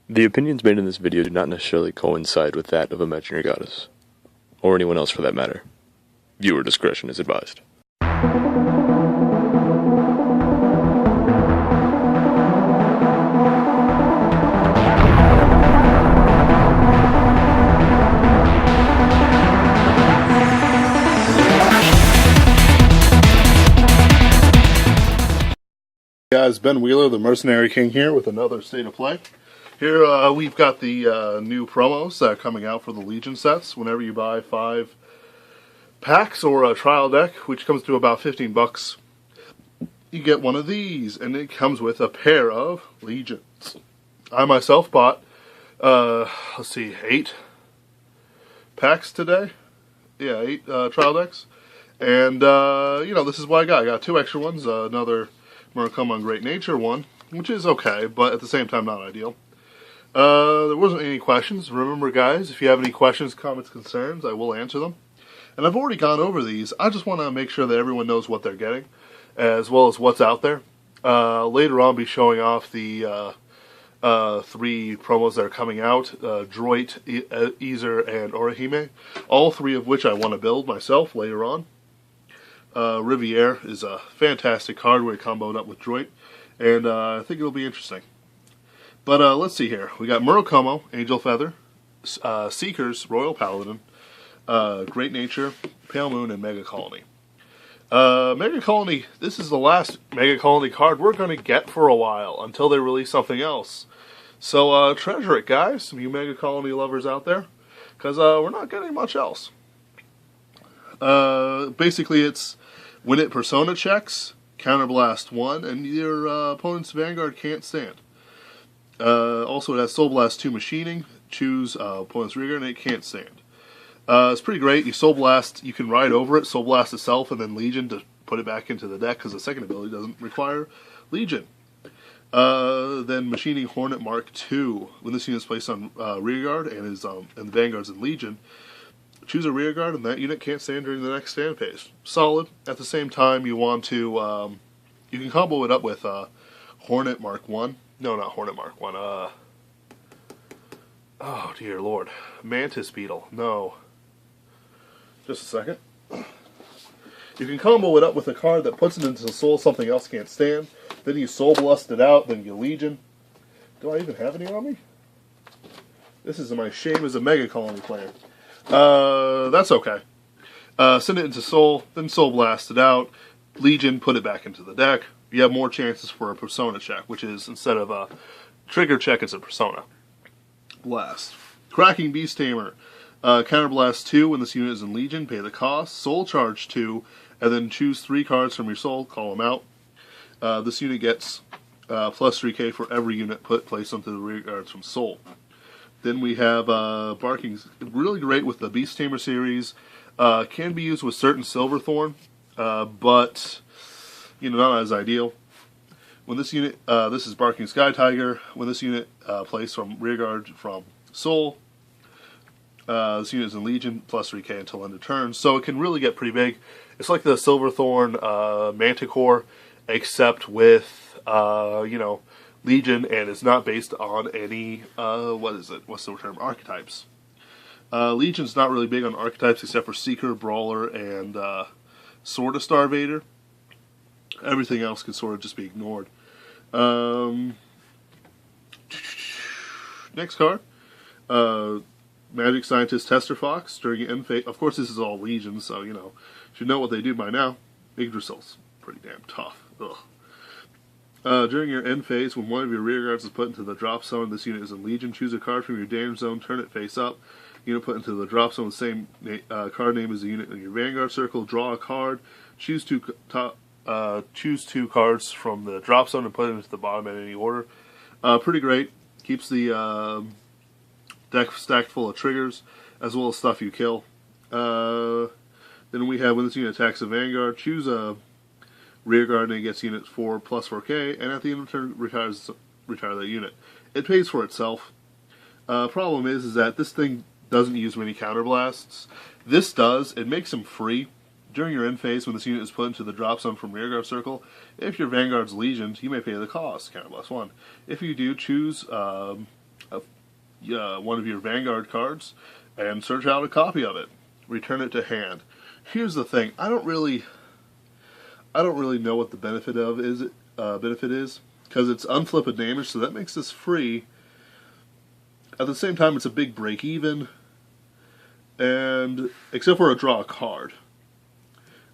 The opinions made in this video do not necessarily coincide with that of Imaginary Goddess, or anyone else for that matter. Viewer discretion is advised. Guys, Ben Wheeler, the Mercenary King here with another State of Play. Here we've got the new promos coming out for the Legion sets. Whenever you buy 5 packs or a trial deck, which comes to about 15 bucks, you get one of these, and it comes with a pair of Legions. I myself bought, 8 packs today. Yeah, 8 trial decks. And, this is what I got. I got 2 extra ones, another Murakami Great Nature one, which is okay, but at the same time not ideal. There wasn't any questions. Remember, guys, if you have any questions, comments, concerns, I will answer them. And I've already gone over these. I just want to make sure that everyone knows what they're getting, as well as what's out there. Later on, I'll be showing off the 3 promos that are coming out, Droit, Ezer, and Orihime, all 3 of which I want to build myself later on. Riviere is a fantastic card where it comboed up with Droit, and I think it'll be interesting. But let's see here. We got Murakami, Angel Feather, Seekers, Royal Paladin, Great Nature, Pale Moon, and Mega Colony. Mega Colony, this is the last Mega Colony card we're going to get for a while, until they release something else. So treasure it, guys, some of you Mega Colony lovers out there, because we're not getting much else. Basically, it's when it persona checks, counterblast 1, and your opponent's Vanguard can't stand. Also, it has Soul Blast 2 machining. Choose opponent's rearguard, and it can't stand. It's pretty great. You Soul Blast, you can ride over it, Soul Blast itself, and then Legion to put it back into the deck, because the second ability doesn't require Legion. Then Machining Hornet Mark II. When this unit is placed on rearguard and is and the Vanguard's in Legion, choose a rearguard, and that unit can't stand during the next stand phase. Solid. At the same time, you want to, you can combo it up with Hornet Mark I. No, not Hornet Mark I. Oh, dear Lord. Mantis Beetle. No. Just a second. You can combo it up with a card that puts it into the soul something else can't stand. Then you Soul Blast it out, then you Legion. Do I even have any on me? This is my shame as a Mega Colony player. That's okay. Send it into Soul, then Soul Blast it out. Legion, put it back into the deck. You have more chances for a Persona check, which is, instead of a trigger check, it's a Persona. Blast. Cracking Beast Tamer. Counterblast 2 when this unit is in Legion, pay the cost. Soul Charge 2, and then choose 3 cards from your Soul, call them out. This unit gets plus 3k for every unit placed onto the rear guards from Soul. Then we have Barking's really great with the Beast Tamer series. Can be used with certain Silverthorn, but not as ideal. When this unit, this is Barking Sky Tiger. When this unit placed from rearguard from Soul, this unit is in Legion, plus 3k until end of turn. So it can really get pretty big. It's like the Silverthorn Manticore, except with Legion, and it's not based on any, what's the term, archetypes. Legion's not really big on archetypes except for Seeker, Brawler, and Sword of Starvader. Everything else can sort of just be ignored. Next card. Magic Scientist Tester Fox. During your end phase, of course this is all Legion, so should know what they do by now. Yggdrasil's pretty damn tough. Ugh. During your end phase, when one of your rearguards is put into the drop zone, this unit is in Legion, choose a card from your danger zone, turn it face up. Unit put into the drop zone, the same card name as the unit in your Vanguard circle, draw a card, choose 2 cards from the drop zone and put it into the bottom in any order. Pretty great. Keeps the deck stacked full of triggers, as well as stuff you kill. Then we have, when this unit attacks a Vanguard, choose a rearguard, and it gets unit 4 plus 4k, and at the end of the turn, retire that unit. It pays for itself. Problem is that this thing doesn't use many counterblasts. This does. It makes them free. During your end phase, when this unit is put into the drop zone from rearguard circle, if your Vanguard's Legion, you may pay the cost, counterblast 1. If you do, choose one of your Vanguard cards and search out a copy of it. Return it to hand. Here's the thing: I don't really know what the benefit is because it's unflipped damage, so that makes this free. At the same time, it's a big break even, and except for a draw a card.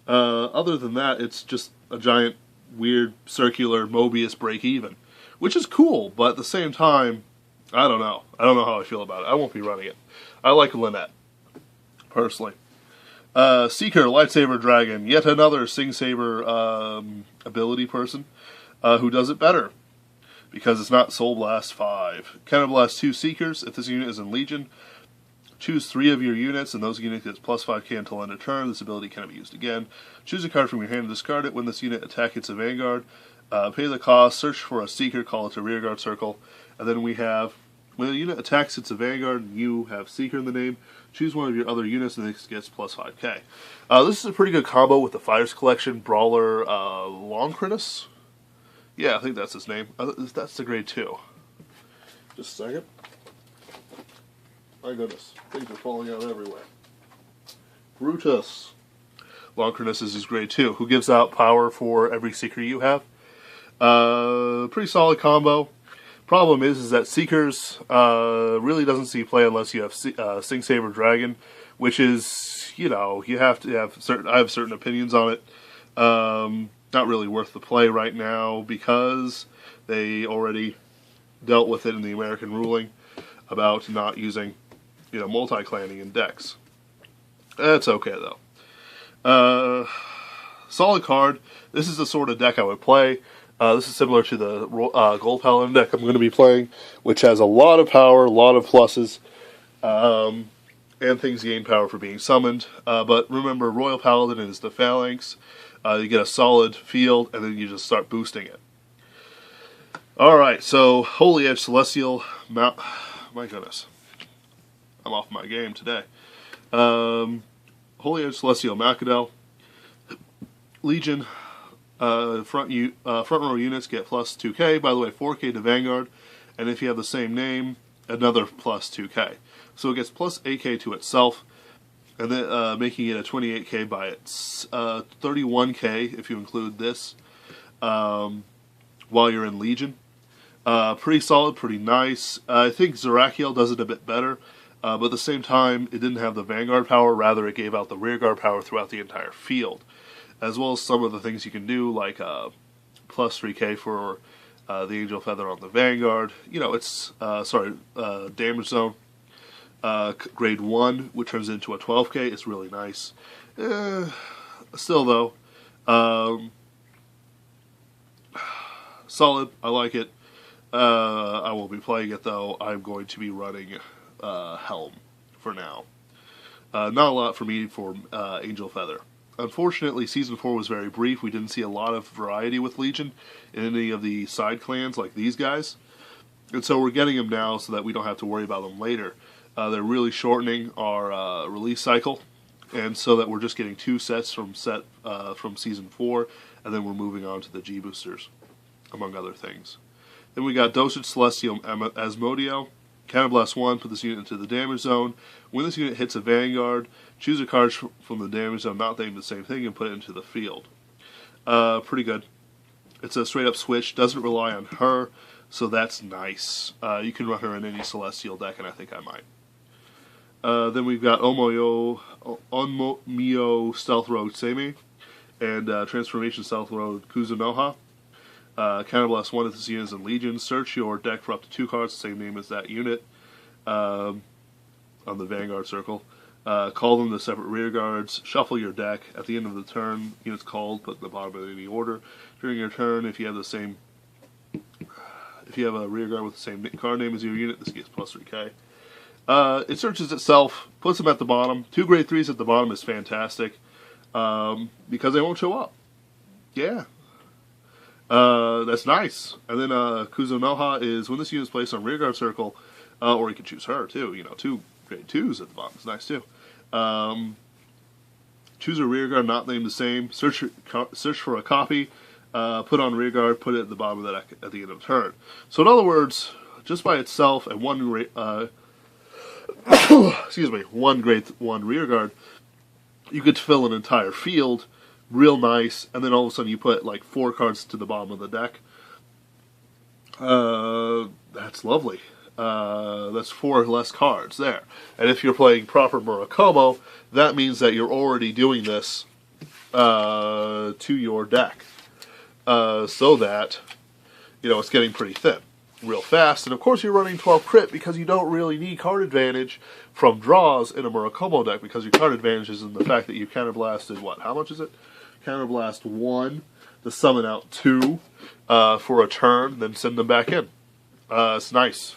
Other than that, it's just a giant, weird, circular Mobius break even, which is cool, but at the same time, I don't know. I don't know how I feel about it. I won't be running it. I like Lynette, personally. Seeker, Lightsaber Dragon, yet another Sing Saber ability person who does it better, because it's not Soul Blast 5. Cannon Blast 2 Seekers. If this unit is in Legion, choose 3 of your units, and those units get plus 5k until end of turn. This ability cannot be used again. Choose a card from your hand and discard it. When this unit attacks, it's a Vanguard. Pay the cost, search for a Seeker, call it a Rearguard Circle, and then we have, when a unit attacks, it's a Vanguard, and you have Seeker in the name. Choose one of your other units, and this gets plus 5k. This is a pretty good combo with the Fires Collection Brawler Longcritus. Yeah, I think that's his name. That's the grade 2. Just a second. My goodness, things are falling out everywhere. Brutus. Longcritus is his grade 2, who gives out power for every Seeker you have. Pretty solid combo. Problem is that Seekers really doesn't see play unless you have Sing Saber Dragon, which is, you have to have certain. I have certain opinions on it. Not really worth the play right now because they already dealt with it in the American ruling about not using, multi-clanning in decks. That's okay though. Solid card. This is the sort of deck I would play. This is similar to the Gold Paladin deck I'm going to be playing, which has a lot of power, a lot of pluses, and things gain power for being summoned. But remember, Royal Paladin is the Phalanx. You get a solid field, and then you just start boosting it. Alright, so Holy Edge Celestial Mount. My goodness. I'm off my game today. Holy Edge Celestial Macadel. Legion. Front row units get plus 2k. By the way, 4k to Vanguard. And if you have the same name, another plus 2k. So it gets plus 8k to itself. And then making it a 28k by its 31k if you include this while you're in Legion. Pretty solid, pretty nice. I think Zerakiel does it a bit better, but at the same time, it didn't have the Vanguard power. Rather, it gave out the Rearguard power throughout the entire field, as well as some of the things you can do, like plus 3k for the Angel Feather on the Vanguard. It's damage zone. Grade 1, which turns into a 12k, is really nice. Still, though, solid. I like it. I won't be playing it, though. I'm going to be running Helm for now. Not a lot for me for Angel Feather. Unfortunately, Season 4 was very brief. We didn't see a lot of variety with Legion in any of the side clans like these guys. And so we're getting them now so that we don't have to worry about them later. They're really shortening our release cycle, and so that we're just getting 2 sets from Season 4, and then we're moving on to the G boosters, among other things. Then we got Dosage Celestial Asmodio. Cannon Blast 1, put this unit into the damage zone. When this unit hits a Vanguard, choose a card from the damage zone not named the same thing and put it into the field. Pretty good. It's a straight up switch, doesn't rely on her, so that's nice. You can run her in any Celestial deck, and I think I might. Then we've got Onmyo Stealth Road Seimei and Transformation Stealth Road Kuzunoha. Cannon Blast 1 if this unit is in Legion. Search your deck for up to 2 cards, the same name as that unit, on the Vanguard Circle. Call them the separate rear guards. Shuffle your deck. At the end of the turn, units called, put in the bottom of any order. During your turn, if you have a rear guard with the same card name as your unit, this gets plus 3k. It searches itself, puts them at the bottom. 2 grade 3s at the bottom is fantastic, because they won't show up. Yeah. That's nice. And then Kuzunoha is when this unit is placed on rearguard circle, or you can choose her too. 2 grade 2s at the bottom is nice too. Choose a rearguard not named the same. Search for a copy. Put on rearguard. Put it at the bottom of the deck at the end of the turn. So in other words, just by itself, and one excuse me, one grade 1 rear guard, you could fill an entire field, real nice, and then all of a sudden you put like 4 cards to the bottom of the deck. That's lovely. That's 4 less cards there. And if you're playing proper Murakumo, that means that you're already doing this to your deck. So that, it's getting pretty thin real fast. And of course you're running 12 crit because you don't really need card advantage from draws in a Murakumo deck, because your card advantage is in the fact that you counterblasted, what, how much is it? Counterblast 1 to summon out 2 for a turn, then send them back in. It's nice.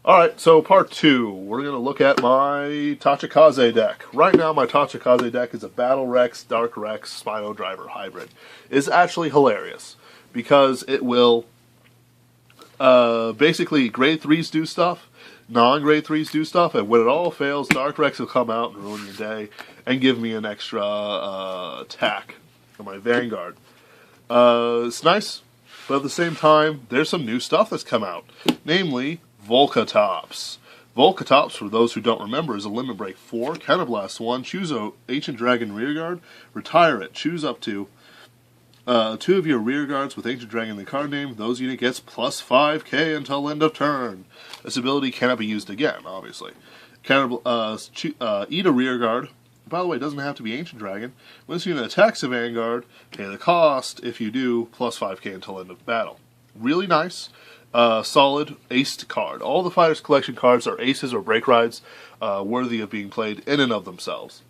Alright, so part 2. We're going to look at my Tachikaze deck. Right now, my Tachikaze deck is a Battle Rex, Dark Rex, Spino Driver hybrid. It's actually hilarious, because it will basically grade 3s do stuff, non-grade 3s do stuff, and when it all fails, Dark Rex will come out and ruin your day, and give me an extra attack on my Vanguard. It's nice, but at the same time, there's some new stuff that's come out, namely Volcatops. Volcatops, for those who don't remember, is a limit break 4, counterblast 1, choose a Ancient Dragon rearguard, retire it, choose up to 2 of your rearguards with Ancient Dragon in the card name. Those unit gets plus 5k until end of turn. This ability cannot be used again, obviously. Eat a rearguard. By the way, it doesn't have to be Ancient Dragon. When this unit attacks a Vanguard, pay the cost. If you do, plus 5k until end of battle. Really nice. Solid aced card. All the Fighters Collection cards are aces or break rides, worthy of being played in and of themselves.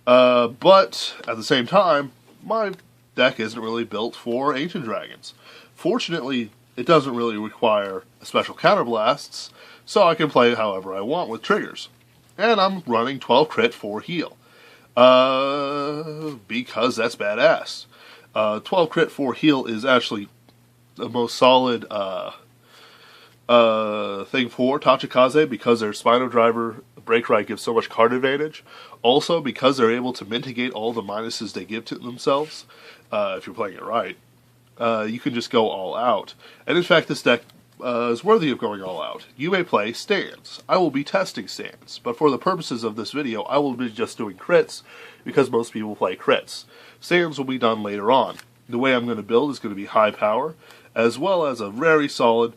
But at the same time, my deck isn't really built for Ancient Dragons. Fortunately, it doesn't really require special counterblasts, so I can play however I want with triggers. And I'm running 12 crit 4 heal. Because that's badass. 12 crit 4 heal is actually the most solid thing for Tachikaze, because their Spino Driver Break Ride gives so much card advantage. Also, because they're able to mitigate all the minuses they give to themselves, if you're playing it right, you can just go all out. And in fact, this deck is worthy of going all out. You may play stands. I will be testing stands, but for the purposes of this video, I will be just doing crits, because most people play crits. Stands will be done later on. The way I'm going to build is going to be high power, as well as a very solid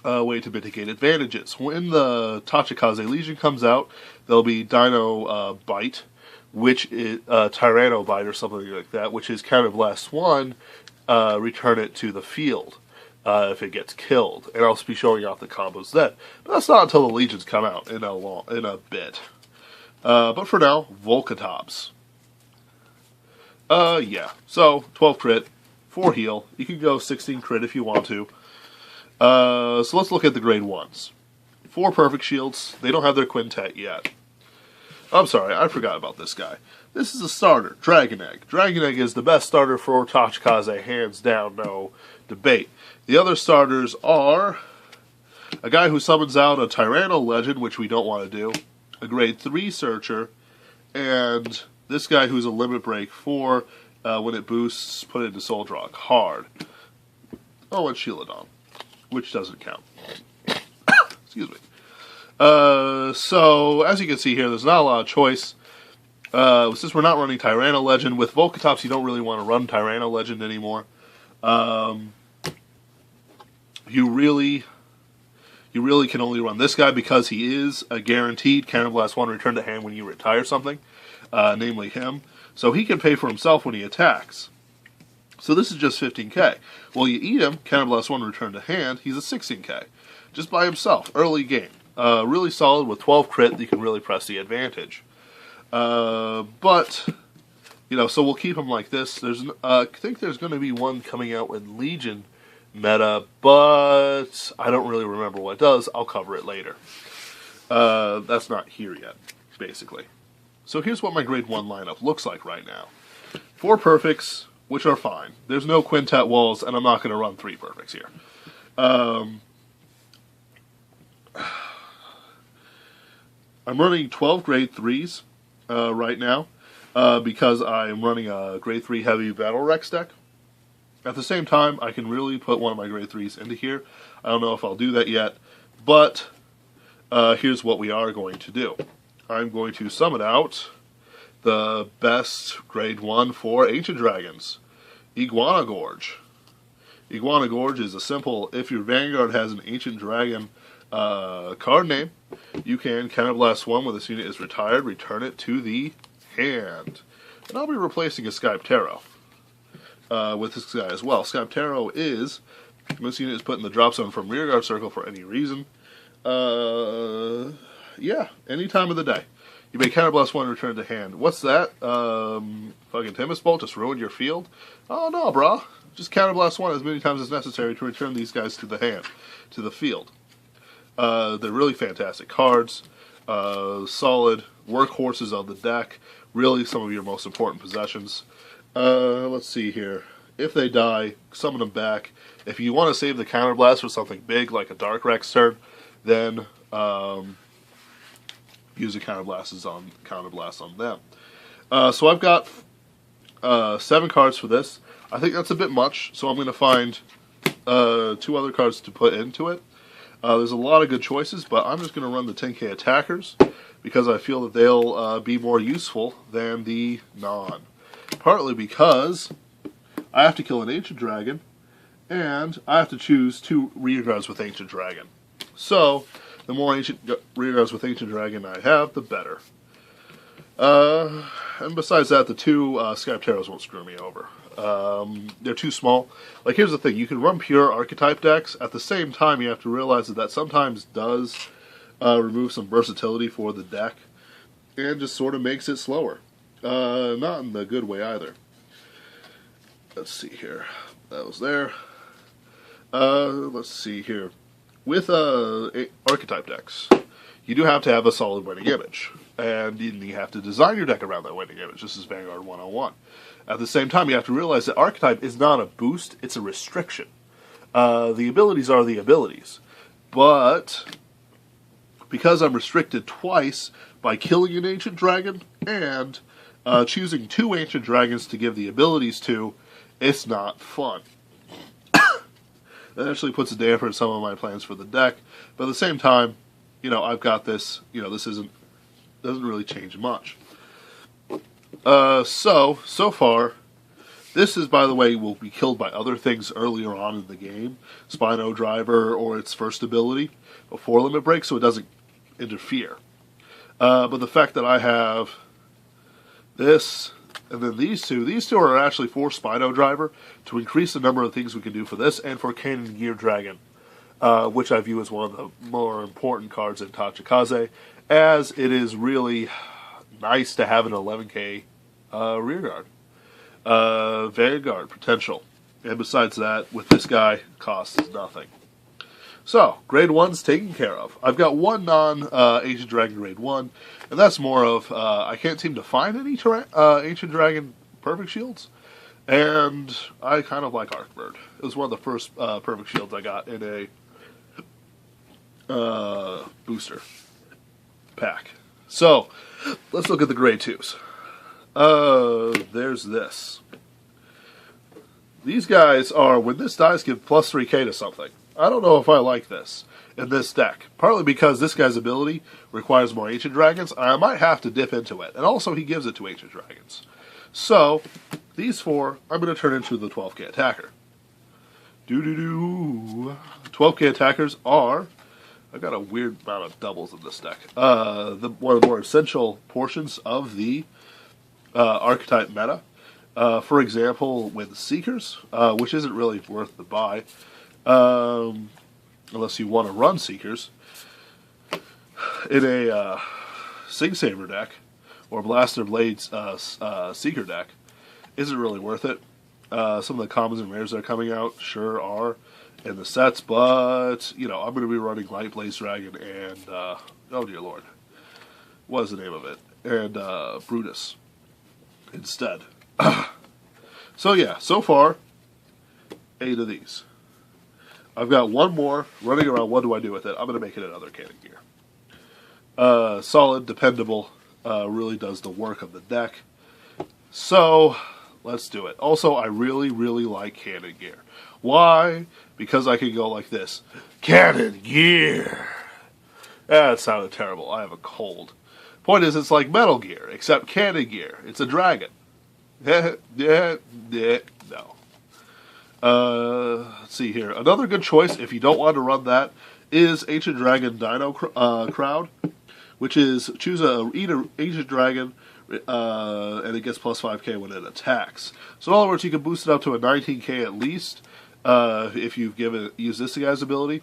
way to mitigate advantages. When the Tachikaze Legion comes out, there'll be Dino Bite, which is Tyranno Bite or something like that, which is Counterblast 1, return it to the field if it gets killed. And I'll be showing off the combos then. But that's not until the Legions come out in a bit. But for now, Volcatops. Yeah, so 12 crit, 4 heal. You can go 16 crit if you want to. So let's look at the grade 1s. 4 perfect shields. They don't have their quintet yet. I'm sorry, I forgot about this guy. This is a starter, Dragon Egg. Dragon Egg is the best starter for Tachikaze, hands down, no debate. The other starters are a guy who summons out a Tyranno Legend, which we don't want to do, a grade 3 Searcher, and this guy who's a limit break 4, when it boosts, put it into Soul Drog, hard. Oh, and Shieldon, which doesn't count. Excuse me. So, as you can see here, there's not a lot of choice. Since we're not running Tyranno Legend, with Volcatops you don't really want to run Tyranno Legend anymore. You really can only run this guy because he is a guaranteed Counterblast 1 return to hand when you retire something, namely him. So he can pay for himself when he attacks. So this is just 15k. Well, you eat him, Counterblast 1 return to hand, he's a 16k. Just by himself, early game. Really solid with 12 crit, you can really press the advantage. But, so we'll keep him like this. I think there's going to be one coming out with Legion meta, but I don't really remember what it does. I'll cover it later. That's not here yet, basically. So here's what my grade 1 lineup looks like right now. 4 perfects, which are fine. There's no quintet walls, and I'm not going to run 3 perfects here. I'm running 12 grade 3s right now because I'm running a grade 3 heavy Battle Rex deck. At the same time, I can really put one of my grade 3s into here. I don't know if I'll do that yet, but here's what we are going to do. I'm going to summon out the best grade 1 for Ancient Dragons, Iguana Gorge. Iguana Gorge is a simple, if your Vanguard has an Ancient Dragon card name, you can counterblast one when this unit is retired, return it to the hand. And I'll be replacing a Skyptero with this guy as well. Skyptero is, when this unit is put in the drop zone from rearguard circle for any reason, yeah, any time of the day. You may counterblast one and return it to hand. What's that? Fucking Tempest Bolt just ruined your field? Oh no, brah. Just counterblast one as many times as necessary to return these guys to the hand, to the field. They're really fantastic cards. Solid workhorses on the deck. Really some of your most important possessions. Let's see here. If they die, summon them back. If you want to save the counterblast for something big like a Dark Rex turn, then use a counterblast on them. So I've got 7 cards for this. I think that's a bit much, so I'm going to find 2 other cards to put into it. There's a lot of good choices, but I'm just going to run the 10k attackers because I feel that they'll be more useful than the non. Partly because I have to kill an Ancient Dragon, and I have to choose 2 rearguards with Ancient Dragon. So, the more rearguards with Ancient Dragon I have, the better. And besides that, the 2 Skypteros won't screw me over. They're too small. Like, here's the thing. You can run pure archetype decks. At the same time, you have to realize that that sometimes does remove some versatility for the deck and just sort of makes it slower. Not in the good way either. Let's see here. That was there. Let's see here. With archetype decks, you do have to have a solid winning image. And you have to design your deck around that winning image. This is Vanguard 101. At the same time, you have to realize that archetype is not a boost, it's a restriction. The abilities are the abilities. But because I'm restricted twice by killing an Ancient Dragon and choosing 2 Ancient Dragons to give the abilities to, it's not fun. That actually puts a damper in some of my plans for the deck. But at the same time, you know, I've got this, you know, this doesn't really change much. So far, this is, by the way, will be killed by other things earlier on in the game. Spino Driver or its first ability before limit break, so it doesn't interfere. But the fact that I have this and then these two are actually for Spino Driver to increase the number of things we can do for this and for Cannon Gear Dragon, which I view as one of the more important cards in Tachikaze, as it is really nice to have an 11k rearguard. Vanguard potential. And besides that, with this guy, costs nothing. So, grade 1's taken care of. I've got 1 non-Ancient Dragon grade 1, and that's more of, I can't seem to find any Ancient Dragon Perfect Shields, and I kind of like Arcbird. It was one of the first Perfect Shields I got in a booster pack. So, let's look at the grade 2s. There's this. These guys are, when this dies, give plus 3k to something. I don't know if I like this in this deck. Partly because this guy's ability requires more Ancient Dragons, and I might have to dip into it. And also, he gives it to Ancient Dragons. So, these 4, I'm going to turn into the 12k attacker. 12k attackers are, I've got a weird amount of doubles in this deck. One of the more essential portions of the archetype meta. For example, with Seekers, which isn't really worth the buy, unless you want to run Seekers, in a Sig Saber deck, or Blaster Blades Seeker deck, isn't really worth it. Some of the commons and rares that are coming out sure are in the sets, but, you know, I'm going to be running Light Blaze Dragon and, oh dear lord, what is the name of it? And Brutus instead. So yeah, so far, 8 of these. I've got 1 more running around. What do I do with it? I'm going to make it another Cannon Gear. Solid, dependable, really does the work of the deck. So, Let's do it. Also, I really, really like Cannon Gear. Why? Because I can go like this. Cannon Gear! That sounded terrible. I have a cold. Point is, it's like Metal Gear, except Cannon Gear. It's a dragon. No. Let's see here. Another good choice, if you don't want to run that, is Ancient Dragon Dino Crowd, which is choose a Ancient Dragon, and it gets plus 5k when it attacks. So in other words, you can boost it up to a 19k at least if you use this guy's ability,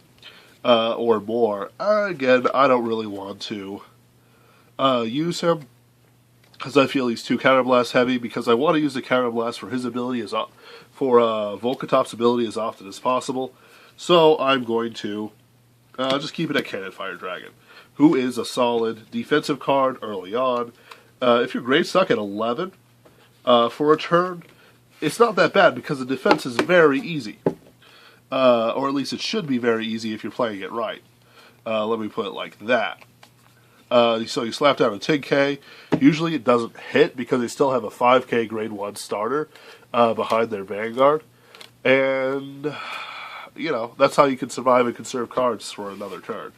or more. Again, I don't really want to use him because I feel he's too Counterblast heavy, because I want to use the Counterblast for his ability for Volkatop's ability as often as possible. So I'm going to just keep it at Cannon Fire Dragon, who is a solid defensive card early on. If you're grade stuck at 11 for a turn, it's not that bad because the defense is very easy. Or at least it should be very easy if you're playing it right. Let me put it like that. So you slap down a 10k. Usually it doesn't hit because they still have a 5k grade 1 starter behind their Vanguard. And, you know, that's how you can survive and conserve cards for another turn.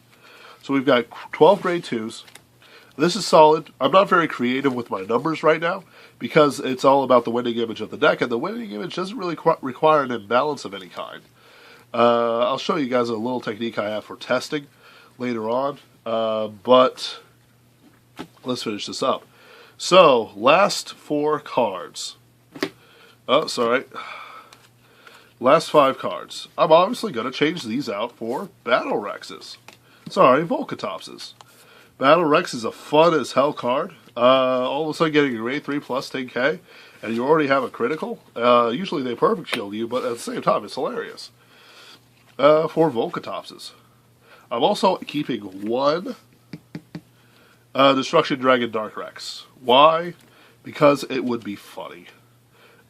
So we've got 12 grade 2s. This is solid. I'm not very creative with my numbers right now because it's all about the winning image of the deck, and the winning image doesn't really require an imbalance of any kind. I'll show you guys a little technique I have for testing later on, but let's finish this up. So, last 4 cards. Oh, sorry. Last 5 cards. I'm obviously going to change these out for Battle Rexes. Sorry, Volkatopses. Battle Rex is a fun as hell card. All of a sudden getting a grade 3 plus 10k, and you already have a critical. Usually they perfect shield you, but at the same time it's hilarious. For Volkatopses. I'm also keeping 1 Destruction Dragon Dark Rex. Why? Because it would be funny.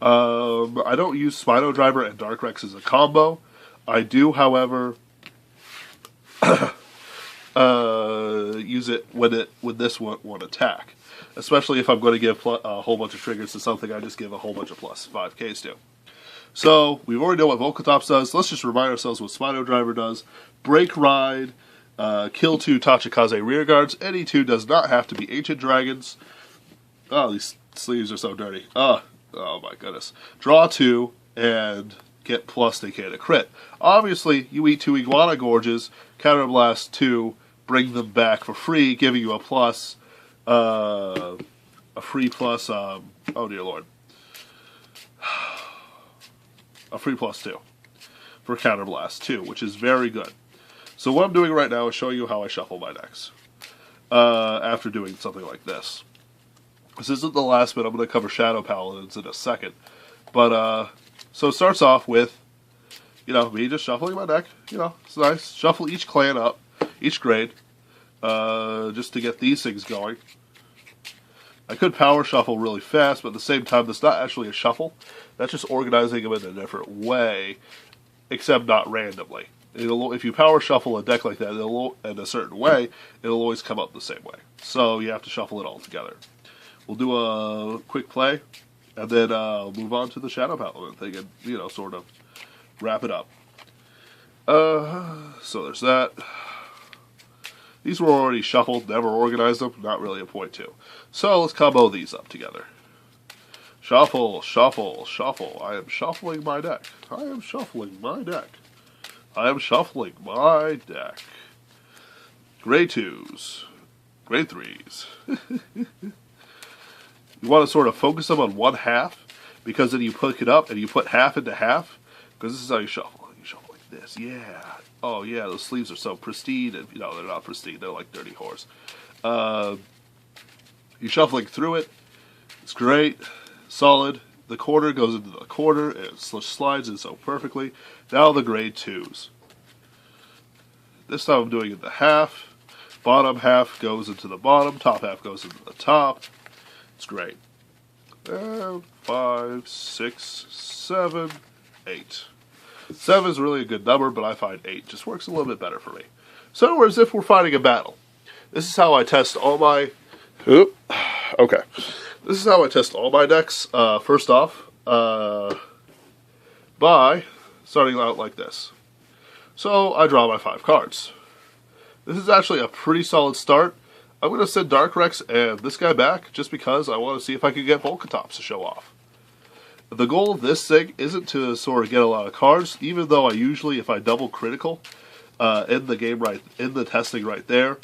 I don't use Spino Driver and Dark Rex as a combo. I do, however, use it when this won't attack. Especially if I'm going to give a whole bunch of triggers to something I just give a whole bunch of plus 5ks to. So, we already know what Volkatops does. Let's just remind ourselves what Spino Driver does. Break Ride, kill 2 Tachikaze Rearguards. Any 2 does not have to be Ancient Dragons. Oh, these sleeves are so dirty. Oh my goodness. Draw 2 and get plus they can to crit. Obviously, you eat 2 Iguana Gorges, Counterblast 2, bring them back for free, giving you a plus, a free plus, oh dear lord. A free plus 2 for Counterblast 2, which is very good. So what I'm doing right now is showing you how I shuffle my decks after doing something like this. This isn't the last bit. I'm going to cover Shadow Paladins in a second. But, so it starts off with, you know, me just shuffling my deck. You know, it's nice. Shuffle each clan up, each grade, just to get these things going. I could power shuffle really fast, but at the same time, that's not actually a shuffle. That's just organizing them in a different way, except not randomly. If you power shuffle a deck like that in a certain way, it'll always come up the same way. So you have to shuffle it all together. We'll do a quick play, and then move on to the Shadow Paladin thing and, you know, sort of wrap it up. So there's that. These were already shuffled, never organized them, not really a point to. So let's combo these up together. Shuffle, shuffle, shuffle. I am shuffling my deck. I am shuffling my deck. I am shuffling my deck. Grade 2s. Grade 3s. You want to sort of focus them on one half, because then you pick it up and you put half into half, because this is how you shuffle. You shuffle like this, yeah. Oh yeah, those sleeves are so pristine, and you know, they're not pristine, they're like dirty whores. You're shuffling through it, it's great, solid. The quarter goes into the quarter, and it slides in so perfectly. Now the grade 2s. This time I'm doing it the half. Bottom half goes into the bottom, top half goes into the top. It's great. 5, 6, 7, 8. 7 is really a good number, but I find 8 just works a little bit better for me. So in other words, if we're fighting a battle, this is how I test all my... Okay. This is how I test all my decks. First off, by starting out like this. So I draw my 5 cards. This is actually a pretty solid start. I'm going to send Dark Rex and this guy back just because I want to see if I can get Volcatops to show off. The goal of this thing isn't to sort of get a lot of cards, even though I usually, if I double critical in the game in the testing right there,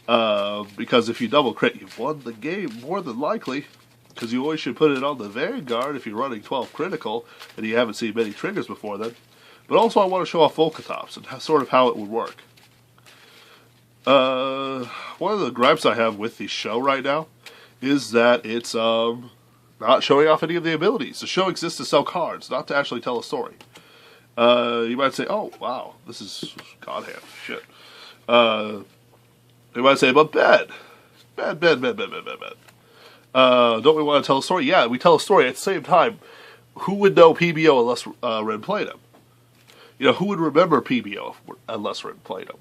because if you double crit, you've won the game more than likely, because you always should put it on the Vanguard if you're running 12 critical and you haven't seen many triggers before then. But also I want to show off Volcatops and sort of how it would work. One of the gripes I have with the show right now is that it's not showing off any of the abilities. The show exists to sell cards, not to actually tell a story. You might say, oh, wow, this is God hand. Shit. You might say, but bad. Bad. Don't we want to tell a story? Yeah, we tell a story. At the same time, who would know PBO unless Red played him? You know, who would remember PBO unless Red played him?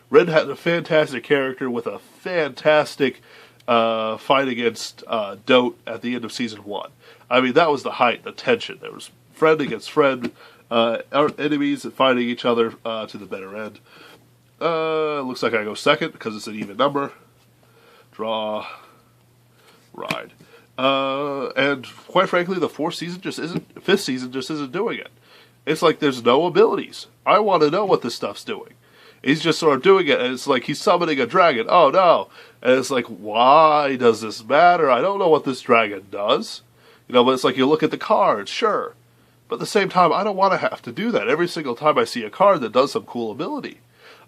Red had a fantastic character with a fantastic fight against Dote at the end of Season 1. I mean, that was the height, the tension. There was friend against friend, enemies fighting each other to the better end. Looks like I go second because it's an even number. Draw. Ride. And quite frankly, the fifth season just isn't doing it. It's like there's no abilities. I want to know what this stuff's doing. He's just sort of doing it, and it's like he's summoning a dragon. Oh, no. And it's like, why does this matter? I don't know what this dragon does. You know, but it's like you look at the cards, sure. But at the same time, I don't want to have to do that every single time I see a card that does some cool ability.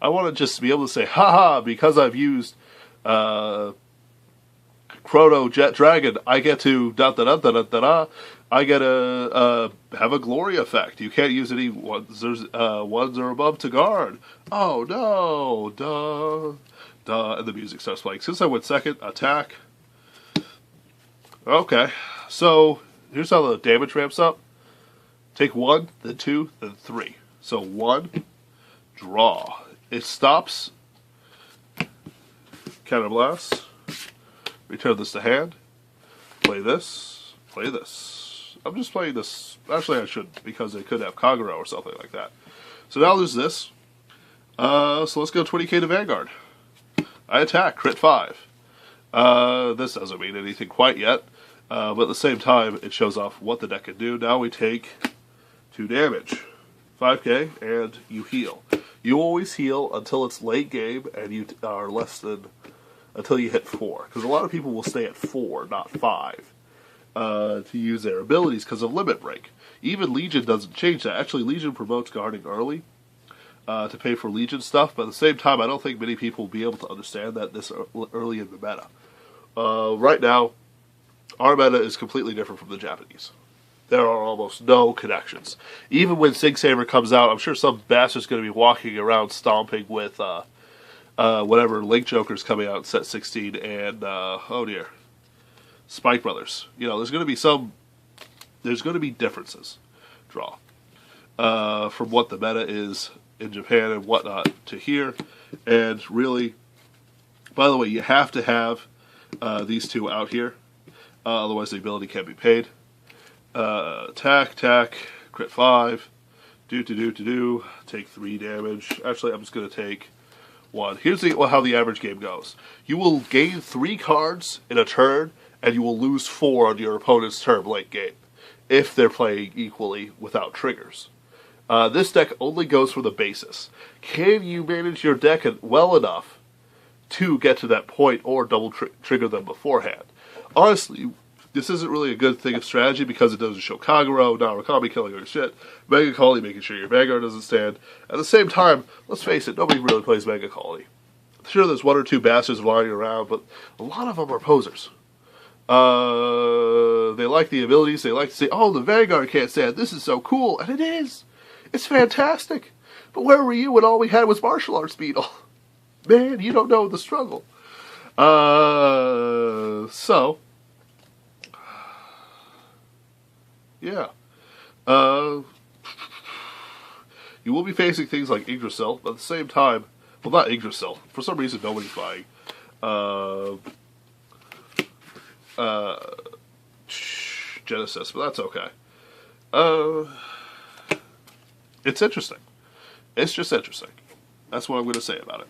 I want to just be able to say, haha, because I've used Chrono Jet Dragon, I get to I get to have a glory effect. You can't use any ones or above to guard. Oh no, duh, and the music starts playing. Since I went second, attack. Okay, so here's how the damage ramps up. Take 1, then 2, then 3. So 1, draw. It stops. Counterblast. Return this to hand. Play this. Play this. I'm just playing this. Actually, I shouldn't, because it could have Kagura or something like that. So now there's this. So let's go 20k to Vanguard. I attack. Crit 5. This doesn't mean anything quite yet. But at the same time, it shows off what the deck can do. Now we take 2 damage. 5k, and you heal. You always heal until it's late game, and you are less than... until you hit 4. Because a lot of people will stay at 4, not 5. To use their abilities because of Limit Break. Even Legion doesn't change that. Actually, Legion promotes guarding early to pay for Legion stuff, but at the same time, I don't think many people will be able to understand that this early in the meta. Right now, our meta is completely different from the Japanese. There are almost no connections. Even when Sig Saber comes out, I'm sure some bastard's going to be walking around stomping with whatever Link Joker's coming out in set 16 and, oh dear, Spike Brothers. You know, there's going to be differences. Draw. From what the meta is in Japan and whatnot to here. And really, by the way, you have to have these two out here. Otherwise the ability can't be paid. Attack, crit 5. Take 3 damage. Actually, I'm just going to take 1. Here's how the average game goes. You will gain 3 cards in a turn, and you will lose 4 on your opponent's turn late game, if they're playing equally without triggers. This deck only goes for the basis. Can you manage your deck well enough to get to that point or double trigger them beforehand? Honestly, this isn't really a good thing of strategy because it doesn't show Kagura, Narukami killing your shit, Mega Colony making sure your Vanguard doesn't stand. At the same time, let's face it, nobody really plays Mega Colony. Sure, there's 1 or 2 bastards lying around, but a lot of them are posers. They like the abilities, they like to say, oh, the Vanguard can't stand, this is so cool, and it is. It's fantastic. But where were you when all we had was Martial Arts Beetle? Man, you don't know the struggle. So, yeah. You will be facing things like Yggdrasil, but at the same time, well, not Yggdrasil. For some reason, nobody's buying. Genesis, but that's okay. Uh, it's interesting. It's just interesting. That's what I'm going to say about it.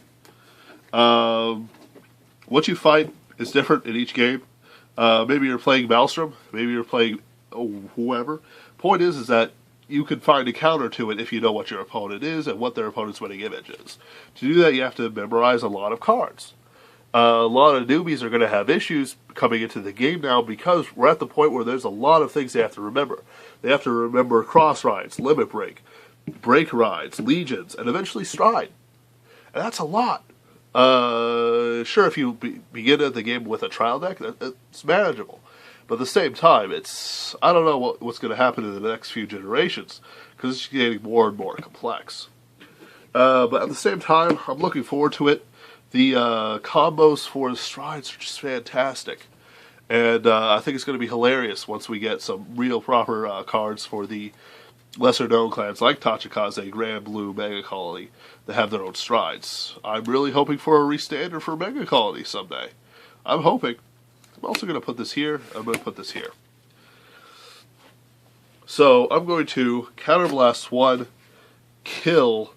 What you fight is different in each game. Maybe you're playing Maelstrom. Maybe you're playing whoever. Point is that you can find a counter to it if you know what your opponent is and what their opponent's winning image is. To do that, you have to memorize a lot of cards. A lot of newbies are going to have issues coming into the game now because we're at the point where there's a lot of things they have to remember. They have to remember cross rides, limit break rides, legions, and eventually stride. And that's a lot. Sure, if you begin at the game with a trial deck, it's manageable. But at the same time, I don't know what's going to happen in the next few generations, because it's getting more and more complex. But at the same time, I'm looking forward to it. The combos for the strides are just fantastic. And I think it's going to be hilarious once we get some real proper cards for the lesser-known clans like Tachikaze, Grand Blue, Mega Colony that have their own strides. I'm really hoping for a restandard for Mega Colony someday. I'm hoping. I'm also going to put this here. I'm going to put this here. So I'm going to Counterblast 1, kill,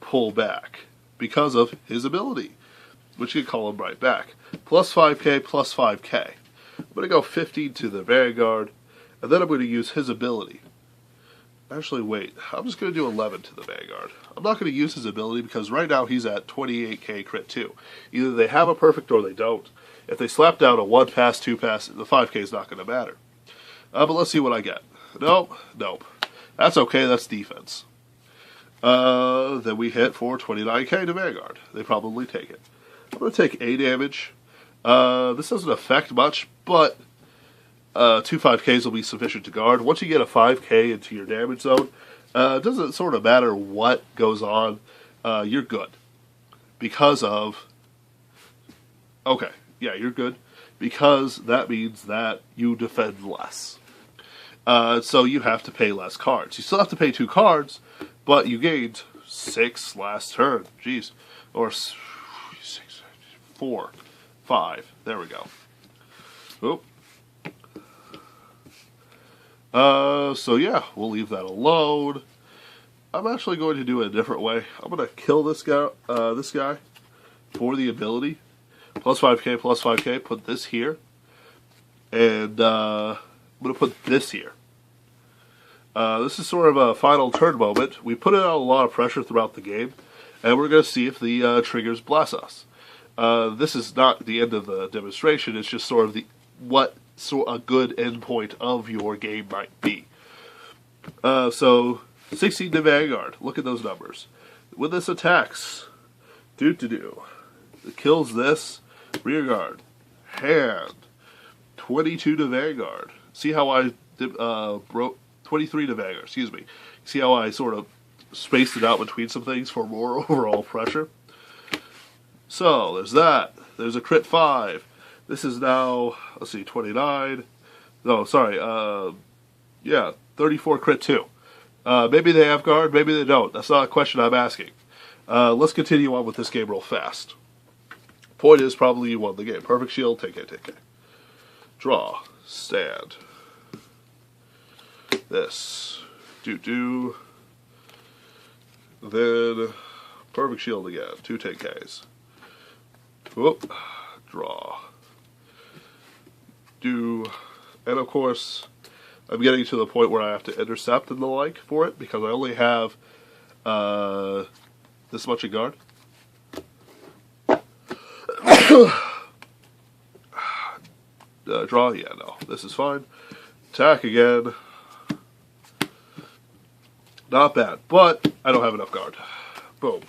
pull back because of his ability, which you can call him right back. Plus 5k, plus 5k. I'm going to go 15 to the Vanguard, and then I'm going to use his ability. Actually, wait. I'm just going to do 11 to the Vanguard. I'm not going to use his ability because right now he's at 28k crit 2. Either they have a perfect or they don't. If they slap down a 1 pass, 2 pass, the 5k is not going to matter. But let's see what I get. Nope. That's okay, that's defense. Then we hit for 29k to Vanguard. They probably take it. I'm going to take A damage. This doesn't affect much, but 2 5ks will be sufficient to guard. Once you get a 5k into your damage zone, it doesn't sort of matter what goes on. You're good. Because of... Okay, yeah, you're good. Because that means that you defend less. So you have to pay less cards. You still have to pay 2 cards, but you gained 6 last turn. Jeez. Or 6, 4, 5. There we go. Oop. So yeah, we'll leave that alone. I'm actually going to do it a different way. I'm going to kill this guy for the ability. Plus 5k, put this here. And, I'm going to put this here. This is sort of a final turn moment. We put out a lot of pressure throughout the game, and we're going to see if the triggers bless us. This is not the end of the demonstration, it's just sort of what a good endpoint of your game might be. So, 16 to Vanguard. Look at those numbers. When this attacks, it kills this, rear guard, hand, 22 to Vanguard. See how I broke 23 to Vanguard, excuse me. See how I sort of spaced it out between some things for more overall pressure? So, there's that. There's a crit 5. This is now, let's see, 29. No, sorry, yeah, 34 crit 2. Maybe they have guard, maybe they don't. That's not a question I'm asking. Let's continue on with this game real fast. Point is, probably you won the game. Perfect shield, take it. Draw, stand. This. Then, perfect shield again. 2 10Ks. Whoop. Draw. And of course, I'm getting to the point where I have to intercept and the like for it, because I only have this much in guard. Draw? Yeah, no. This is fine. Attack again. Not bad, but I don't have enough guard. Boom.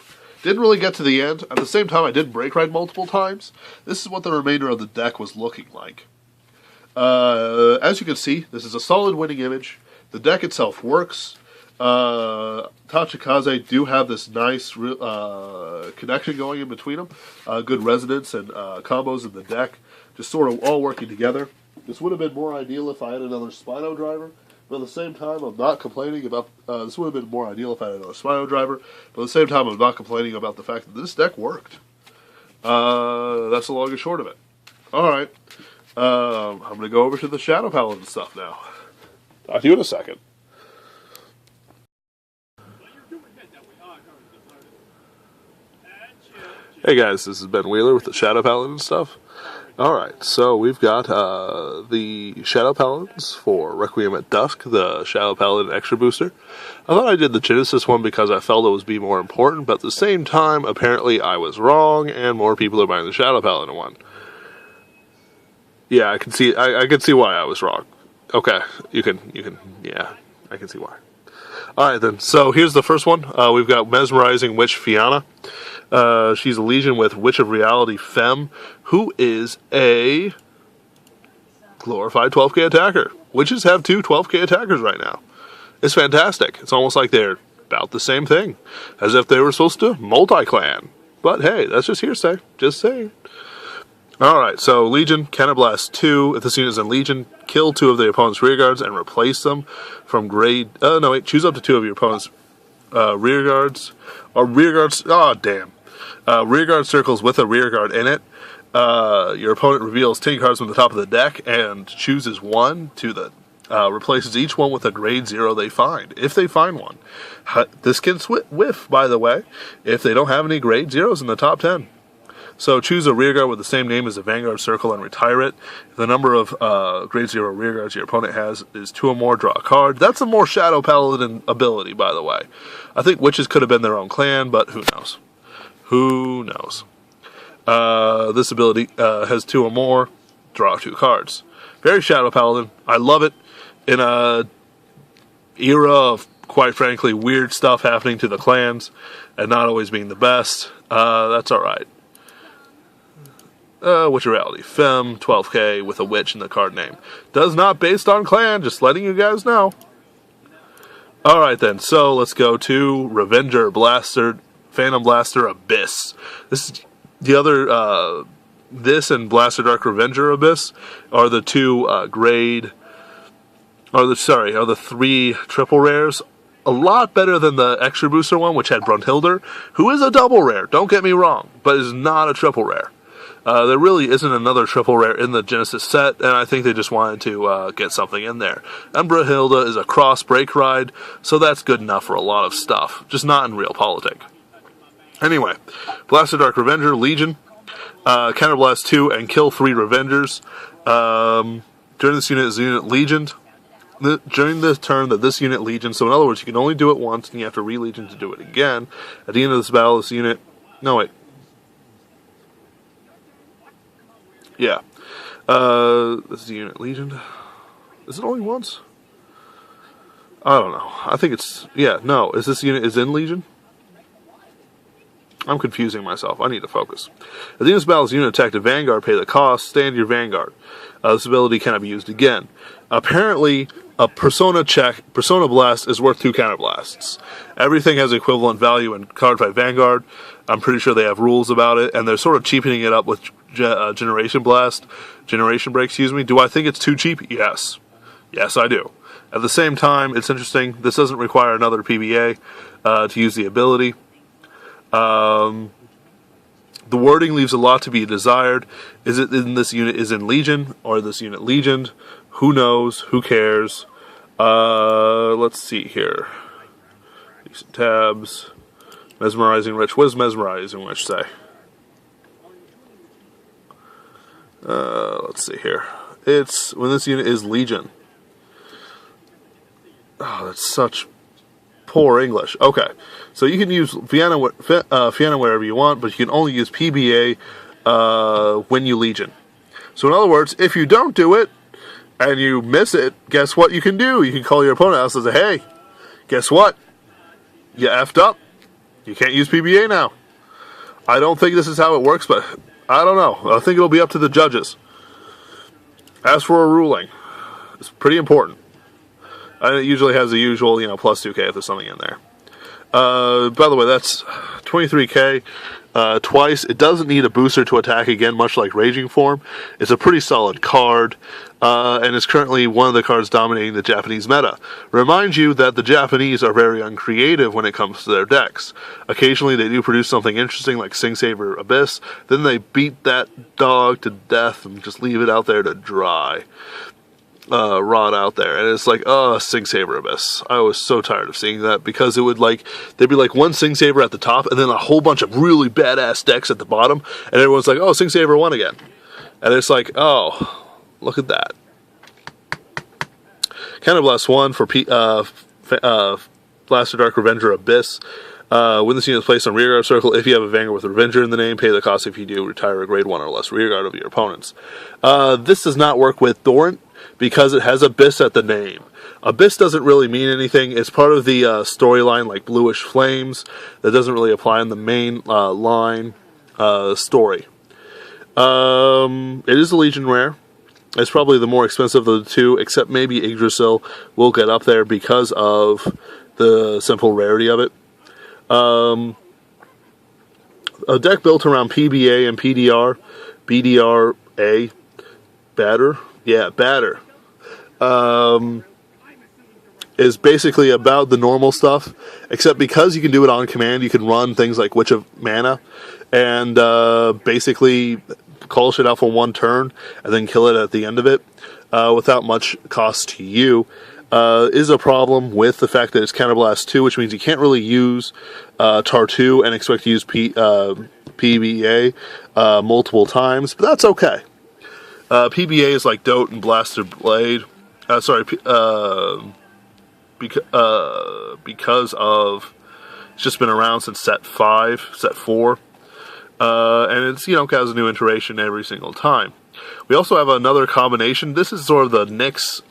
Didn't really get to the end. At the same time, I did break ride multiple times. This is what the remainder of the deck was looking like. As you can see, this is a solid winning image. The deck itself works. Tachikaze do have this nice connection going in between them. Good resonance and combos in the deck. Just sort of all working together. This would have been more ideal if I had another Spino driver. But at the same time, I'm not complaining about... this would have been more ideal if I had another Spino driver. But at the same time, I'm not complaining about the fact that this deck worked. That's the long and short of it. Alright. I'm going to go over to the Shadow Paladin stuff now. Talk to you in a second. Hey guys, this is Ben Wheeler with the Shadow Paladin stuff. Alright, so we've got the Shadow Paladins for Requiem at Dusk, the Shadow Paladin Extra Booster. I thought I did the Genesis one because I felt it was be more important, but at the same time, apparently I was wrong, and more people are buying the Shadow Paladin one. Yeah, I can see why I was wrong. Okay, you can, yeah, I can see why. Alright then, so here's the first one. We've got Mesmerizing Witch Fianna. She's a Legion with Witch of Reality Femme, who is a glorified 12k attacker. Witches have two 12k attackers right now. It's fantastic. It's almost like they're about the same thing, as if they were supposed to multi-clan. But hey, that's just hearsay. Just saying. Alright, so Legion, Cannon-Blast 2. If this unit is in Legion, kill 2 of the opponent's rearguards and replace them from grade... choose up to 2 of your opponent's rearguards. Or rearguards... Oh, damn. Rearguard circles with a rearguard in it. Your opponent reveals 10 cards from the top of the deck and chooses one to the... replaces each one with a grade 0 they find, if they find one. This can whiff, by the way, if they don't have any grade 0s in the top 10. So choose a rearguard with the same name as the Vanguard circle and retire it. If the number of grade 0 rearguards your opponent has is 2 or more, draw a card. That's a more Shadow Paladin ability, by the way. I think witches could have been their own clan, but who knows? Who knows? This ability has 2 or more, draw 2 cards. Very Shadow Paladin. I love it. In a era of, quite frankly, weird stuff happening to the clans and not always being the best, that's alright. Witch of Reality Femme, 12k with a witch in the card name. Does not based on clan, just letting you guys know. Alright then, so let's go to Revenger Blaster, Phantom Blaster Abyss. This is the other, this and Blaster Dark Revenger Abyss are the two are the 3 triple rares. A lot better than the Extra Booster one, which had Brunhilde, who is a double rare, don't get me wrong, but is not a triple rare. There really isn't another triple rare in the Genesis set, and I think they just wanted to get something in there. And Brunhilde is a cross break ride, so that's good enough for a lot of stuff, just not in Realpolitik. Anyway, Blaster Dark Revenger, Legion, Counterblast 2, and kill 3 Revengers. During this unit is unit Legioned. During the turn that this unit Legion, so in other words, you can only do it once, and you have to re-Legion to do it again. At the end of this battle, this unit... No, wait. Yeah. This is the unit Legion. Is it only once? I don't know. I think it's... Yeah, no. Is this unit is in Legion? I'm confusing myself. I need to focus. At the end of this battle, this unit attacked a Vanguard. Pay the cost. Stand your Vanguard. This ability cannot be used again. Apparently, a Persona Blast is worth 2 Counterblasts. Everything has equivalent value in Cardfight Vanguard. I'm pretty sure they have rules about it, and they're sort of cheapening it up with Generation Break, excuse me. Do I think it's too cheap? Yes. Yes, I do. At the same time, it's interesting. This doesn't require another PBA to use the ability. The wording leaves a lot to be desired. Is it in this unit is in Legion, or this unit Legioned? Who knows? Who cares? Let's see here. Recent tabs. Mesmerizing Witch. What does Mesmerizing Witch say? Let's see here. It's when this unit is Legion. Oh, that's such poor English. Okay, so you can use Fianna wherever you want, but you can only use PBA when you Legion. So in other words, if you don't do it and you miss it, guess what you can do? You can call your opponent out and say, "Hey, guess what? You effed up. You can't use PBA now." I don't think this is how it works, but I don't know. I think it'll be up to the judges. As for a ruling, it's pretty important. And it usually has the usual, plus 2k if there's something in there. By the way, that's 23k twice. It doesn't need a booster to attack again, much like Raging Form. It's a pretty solid card, and it's currently one of the cards dominating the Japanese meta. Remind you that the Japanese are very uncreative when it comes to their decks. Occasionally they do produce something interesting like Sing Saber Abyss, then they beat that dog to death and just leave it out there to dry. rod out there, and it's like, oh, Sing Saber Abyss. I was so tired of seeing that, because it would like, there'd be like one Sing Saber at the top, and then a whole bunch of really badass decks at the bottom, and everyone's like, oh, Sing Saber won again. And it's like, oh, look at that. Counterblast 1 for Blaster Dark Revenger Abyss. When this unit is placed on rearguard circle, if you have a Vanguard with Revenger in the name, pay the cost. If you do, retire a grade 1 or less rearguard of your opponents. This does not work with Dorrant, because it has Abyss at the name. Abyss doesn't really mean anything. It's part of the storyline, like Bluish Flames, that doesn't really apply in the main line story. It is a Legion rare. It's probably the more expensive of the two, except maybe Yggdrasil will get up there because of the simple rarity of it. A deck built around PBA and PDR, BDRA, Batter, yeah, Batter, is basically about the normal stuff, except because you can do it on command, you can run things like Witch of Mana, and basically call shit out for one turn, and then kill it at the end of it, without much cost to you. Is a problem with the fact that it's Counterblast 2, which means you can't really use Tar 2 and expect to use PBA multiple times, but that's okay. PBA is like Dote and Blaster Blade. Because of it's just been around since set 4, and it's, has a new iteration every single time. We also have another combination. This is sort of the Nyx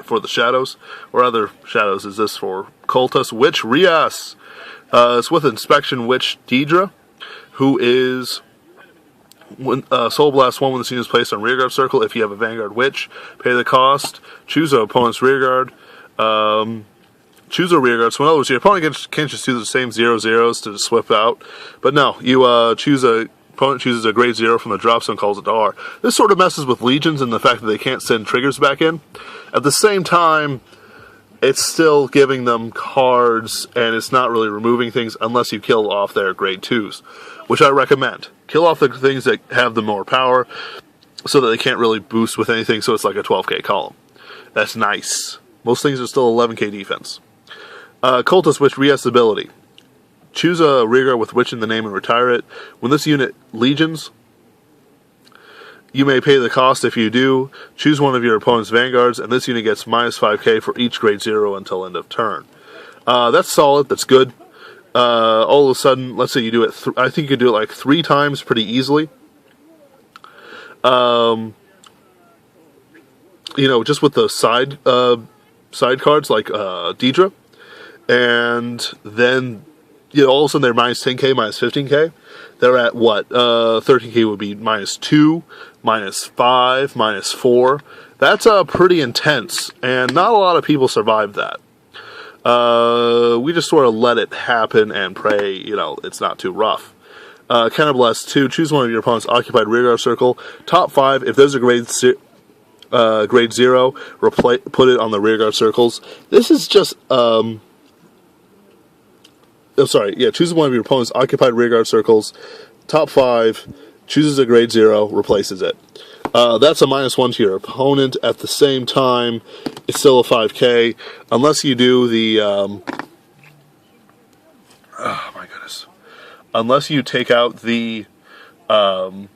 for the Shadows, or other Shadows is this for Cultus Witch Rias. It's with Inspection Witch Deidre, who is Soul Blast 1 when the scene is placed on rearguard circle. If you have a Vanguard Witch, pay the cost. Choose an opponent's rearguard. Choose a rearguard. So in other words, your opponent can't just do the same 0/0s to swip out. But no, you opponent chooses a grade 0 from the drop zone, calls it to R. This sort of messes with Legions and the fact that they can't send triggers back in. At the same time, it's still giving them cards, and it's not really removing things unless you kill off their grade 2s, which I recommend. Kill off the things that have the more power so that they can't really boost with anything, so it's like a 12k column. That's nice. Most things are still 11k defense. Cultist Witch Rias ability. Choose a rearguard with Witch in the name and retire it. When this unit legions, you may pay the cost. If you do, choose one of your opponent's Vanguards, and this unit gets minus 5k for each grade 0 until end of turn. That's solid, that's good. All of a sudden, let's say you do it, I think you can do it like 3 times pretty easily. Just with the side cards like Deidre, and then all of a sudden they're minus 10k, minus 15k. They're at what? 13k would be minus 2, minus 5, minus 4. That's pretty intense, and not a lot of people survive that. We just sort of let it happen and pray, it's not too rough. Counterblast 2, choose one of your opponent's occupied rearguard circle. Top 5, if there's a grade 0, put it on the rearguard circles. This is just, choose one of your opponent's occupied rearguard circles. Top 5, chooses a grade 0, replaces it. That's a minus 1 to your opponent. At the same time, it's still a 5k, unless you do the, oh my goodness. Unless you take out the, unless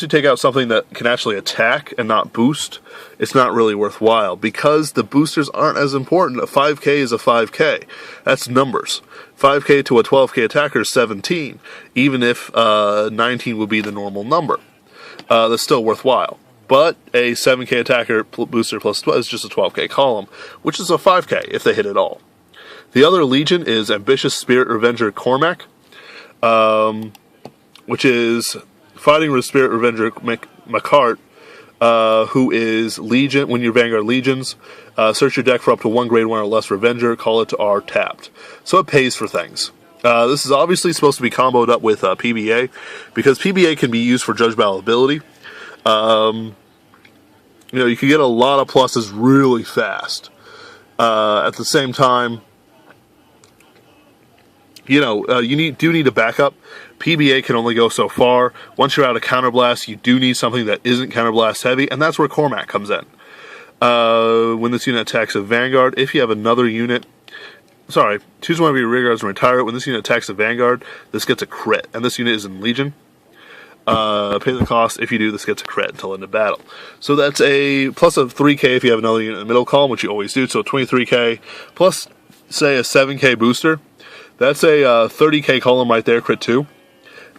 you take out something that can actually attack and not boost, it's not really worthwhile, because the boosters aren't as important. A 5k is a 5k. That's numbers. 5k to a 12k attacker is 17, even if 19 would be the normal number. That's still worthwhile. But a 7k attacker booster plus 12 is just a 12k column, which is a 5k if they hit it all. The other Legion is Ambitious Spirit Revenger Cormac, which is fighting with Spirit Revenger Macart, who is Legion. When your Vanguard Legions, search your deck for up to 1 grade 1 or less Revenger, call it to R tapped. So it pays for things. This is obviously supposed to be comboed up with PBA, because PBA can be used for Judge Battle ability. You can get a lot of pluses really fast. At the same time, you do need a backup. PBA can only go so far. Once you're out of counterblast, you do need something that isn't counterblast heavy, and that's where Cormac comes in. When this unit attacks a Vanguard, if you have another unit, choose one of your rear guards and retire it. When this unit attacks a Vanguard, this gets a crit, and this unit is in Legion. Pay the cost. If you do, this gets a crit until end of battle. So that's a plus of 3k if you have another unit in the middle column, which you always do. So 23k plus, say, a 7k booster. That's a 30k column right there, crit 2.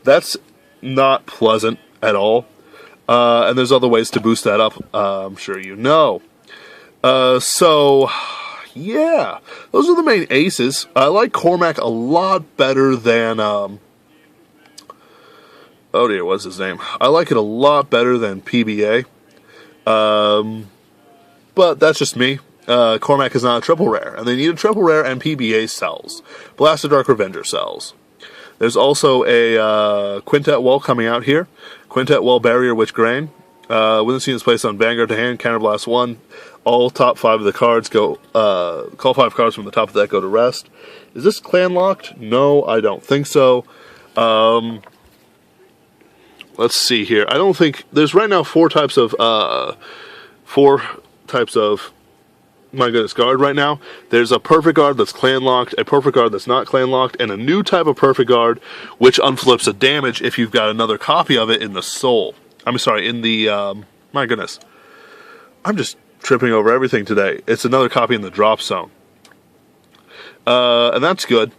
That's not pleasant at all. And there's other ways to boost that up, I'm sure you know. So, yeah, those are the main aces. I like Cormac a lot better than, oh dear, what's his name? I like it a lot better than PBA. But that's just me. Cormac is not a triple rare, and they need a triple rare, and PBA sells. Blast of Dark Revenger sells. There's also a Quintet Wall coming out here. Quintet Wall Barrier Witch Grain. When this unit is placed on Vanguard to hand, counterblast 1. All top 5 of the cards go, call 5 cards from the top of the deck, go to rest. Is this clan locked? No, I don't think so. Let's see here. I don't think, there's right now 4 types of, my goodness, guard right now. There's a perfect guard that's clan locked, a perfect guard that's not clan locked, and a new type of perfect guard which unflips a damage if you've got another copy of it in the soul. I'm sorry, in the, my goodness. I'm just tripping over everything today. It's another copy in the drop zone. And that's good,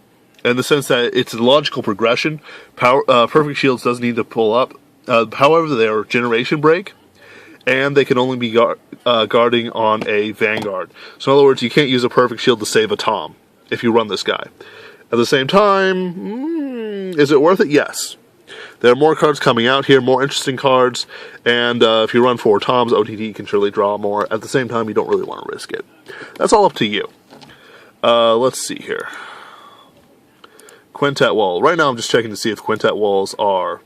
in the sense that it's a logical progression. Perfect Shields does need to pull up. However, they are generation break, and they can only be guarding on a Vanguard. So in other words, you can't use a Perfect Shield to save a Tom if you run this guy. At the same time, is it worth it? Yes. There are more cards coming out here, more interesting cards, and if you run 4 Toms, OTT can surely draw more. At the same time, you don't really want to risk it. That's all up to you. Let's see here. Quintet Wall. Right now I'm just checking to see if Quintet Walls are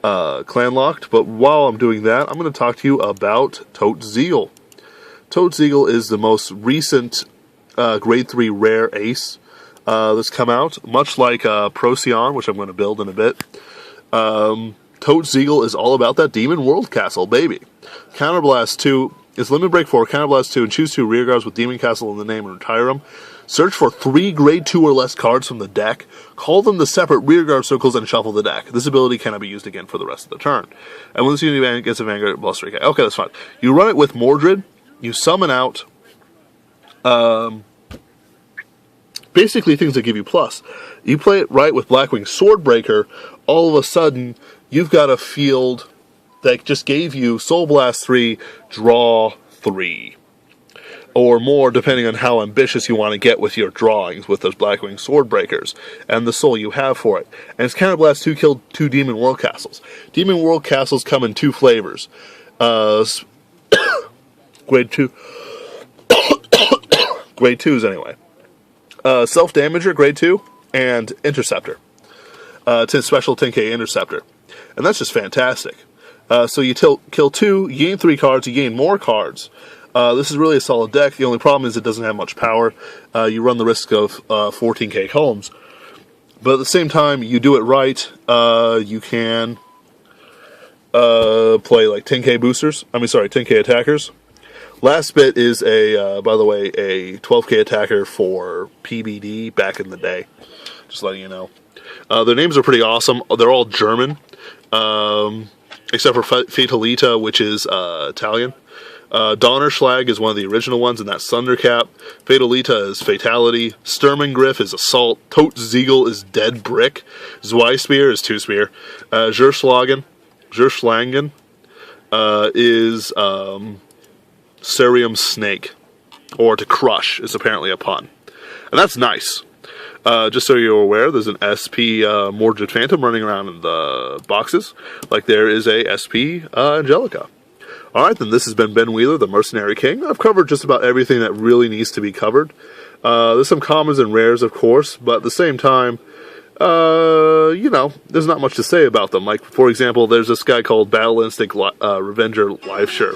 clan locked, but while I'm doing that, I'm going to talk to you about Tote Zeal. Tote Zeal is the most recent grade 3 rare ace that's come out, much like Procyon, which I'm going to build in a bit. Tote Zeal is all about that Demon World Castle, baby. Counterblast 2 is limit break 4, counterblast 2, and choose 2 rear guards with Demon Castle in the name and retire them. Search for 3 grade 2 or less cards from the deck, call them to separate rearguard circles, and shuffle the deck. This ability cannot be used again for the rest of the turn. And when this unit gets a Vanguard, plus 3k. Okay, that's fine. You run it with Mordred, you summon out, basically things that give you plus. You play it right with Blackwing Swordbreaker, all of a sudden, you've got a field that just gave you Soul Blast 3, Draw 3. Or more, depending on how ambitious you want to get with your drawings with those Blackwing Swordbreakers and the soul you have for it. And it's Counterblast 2 killed 2 Demon World Castles. Demon World Castles come in 2 flavors. Grade 2. Grade 2s, anyway. Self-Damager, Grade 2, and Interceptor. Special 10k Interceptor. And that's just fantastic. So you kill 2, you gain 3 cards, you gain more cards. This is really a solid deck. The only problem is it doesn't have much power. You run the risk of 14k columns. But at the same time, you do it right, you can play like 10k boosters. 10k attackers. Last bit is by the way, a 12k attacker for PBD back in the day. Just letting you know. Their names are pretty awesome. They're all German, except for Fatalita, which is Italian. Donnerschlag is one of the original ones, and that's Thundercap. Fatalita is Fatality. Sturmengriff is Assault. Tote Zeal is Dead Brick. Zweispear is 2-spear. Zerschlangen is Cerium Snake. Or to crush is apparently a pun. And that's nice. Just so you're aware, there's an SP Mordred Phantom running around in the boxes, like there is a SP Angelica. Alright, then this has been Ben Wheeler, the Mercenary King. I've covered just about everything that really needs to be covered. There's some commons and rares, of course, but at the same time, there's not much to say about them. Like, for example, there's this guy called Battle Instinct Revenger Live Shirt.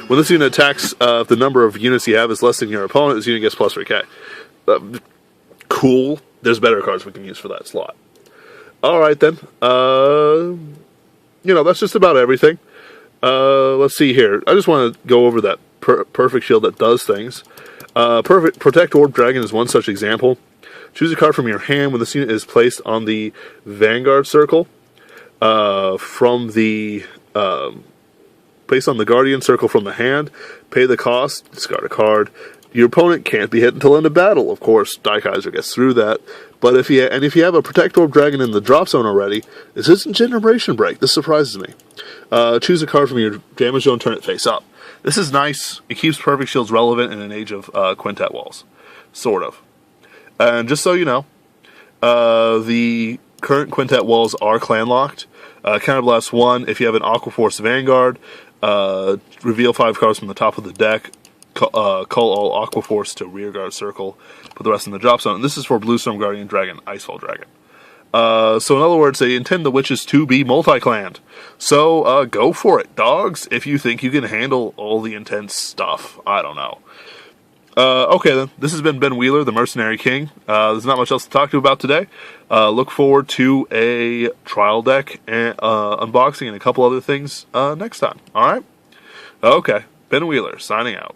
When this unit attacks, if the number of units you have is less than your opponent, this unit gets plus 3k. Cool. there's better cards we can use for that slot. Alright then. That's just about everything. Let's see here. I just want to go over that perfect shield that does things. Perfect Protect Orb Dragon is one such example. Choose a card from your hand when this unit is placed on the Vanguard circle. Placed on the Guardian circle from the hand. Pay the cost. Discard a card. Your opponent can't be hit until end of battle. Of course, Daikaiser gets through that. But if you have a Protect Orb Dragon in the drop zone already, this isn't Generation Break. This surprises me. Choose a card from your damage zone. Turn it face up. This is nice. It keeps Perfect Shields relevant in an age of Quintet Walls, sort of. And just so you know, the current Quintet Walls are clan locked. Counterblast 1, if you have an Aqua Force Vanguard, reveal 5 cards from the top of the deck, call all Aqua Force to rearguard circle, put the rest in the drop zone. And this is for Bluestorm Guardian Dragon, Icefall Dragon. So in other words, they intend the witches to be multi-clanned. So go for it, dogs, if you think you can handle all the intense stuff. I don't know. Okay then, this has been Ben Wheeler, the Mercenary King. There's not much else to talk to about today. Look forward to a trial deck and, unboxing and a couple other things next time. Alright? Okay, Ben Wheeler, signing out.